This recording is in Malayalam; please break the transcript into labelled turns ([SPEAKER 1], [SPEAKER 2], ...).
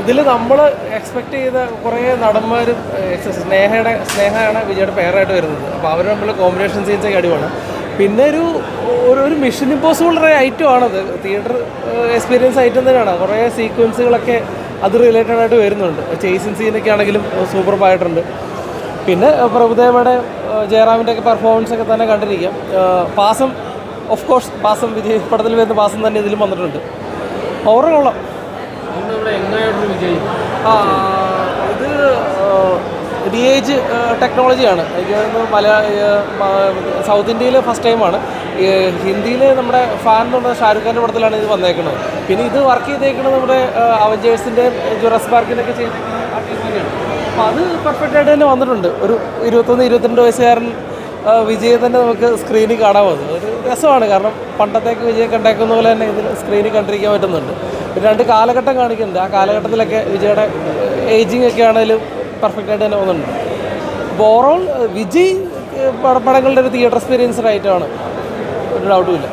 [SPEAKER 1] ഇതിൽ നമ്മൾ എക്സ്പെക്ട് ചെയ്ത കുറേ നടന്മാരും സ്നേഹയാണ് വിജയുടെ പേരായിട്ട് വരുന്നത്. അപ്പോൾ അവർ തമ്മിലുള്ള കോമ്പിനേഷൻ സീൻസൊക്കെ അടിവാണ്. പിന്നെ ഒരു മിഷൻ ഇമ്പോസിബിൾ ഐറ്റം ആണത്. തിയേറ്റർ എക്സ്പീരിയൻസ് ഐറ്റം തന്നെയാണ്. കുറേ സീക്വൻസുകളൊക്കെ അത് റിലേറ്റഡ് ആയിട്ട് വരുന്നുണ്ട്. ചേസിങ് സീനൊക്കെ ആണെങ്കിലും സൂപ്പർബായിട്ടുണ്ട്. പിന്നെ പ്രഭുദേവയുടെ ജയറാമിൻ്റെ ഒക്കെ പെർഫോമൻസ് ഒക്കെ തന്നെ കണ്ടിരിക്കാം. പാസം ഓഫ് കോഴ്സ് പാസം വിജയ് പടത്തിൽ വരുന്ന പാസം തന്നെ ഇതിലും വന്നിട്ടുണ്ട്. ഓവറോൾ കൊള്ളാം. ഇത് DH ടെക്നോളജിയാണ്. എനിക്ക് തോന്നുന്നു സൗത്ത് ഇന്ത്യയിൽ ഫസ്റ്റ് ടൈമാണ്. ഹിന്ദിയിൽ നമ്മുടെ ഫാൻ എന്ന് പറഞ്ഞാൽ ഷാരൂഖ് ഖാൻ്റെ പടത്തിലാണ് ഇത് വന്നേക്കുന്നത്. പിന്നെ ഇത് വർക്ക് ചെയ്തേക്കുന്നത് നമ്മുടെ അവഞ്ചേഴ്സിൻ്റെ ജുറാസിക് പാർക്കിനൊക്കെ ചെയ്തേക്കുന്ന ആ ടീം തന്നെയാണ്. അപ്പോൾ അത് പെർഫെക്റ്റ് ആയിട്ട് തന്നെ വന്നിട്ടുണ്ട്. ഒരു 21-22 വയസ്സുകാരൻ വിജയെ തന്നെ നമുക്ക് സ്ക്രീനിൽ കാണാൻ വന്നു. ഒരു രസമാണ്. കാരണം പണ്ടത്തേക്ക് വിജയം കണ്ടേക്കുന്ന പോലെ തന്നെ ഇതിൽ സ്ക്രീനിൽ കണ്ടിരിക്കാൻ പറ്റുന്നുണ്ട്. പിന്നെ 2 കാലഘട്ടം കാണിക്കുന്നുണ്ട്. ആ കാലഘട്ടത്തിലൊക്കെ വിജയുടെ ഏജിങ് ഒക്കെ ആണെങ്കിലും പെർഫെക്റ്റ് ആയിട്ട് തന്നെ വന്നിട്ടുണ്ട്. അപ്പോൾ ഓവറോൾ വിജയ് പടങ്ങളുടെ ഒരു തിയേറ്റർ എക്സ്പീരിയൻസ്ഡ് ആയിട്ടാണ്, ഒരു ഡൗട്ടും ഇല്ല.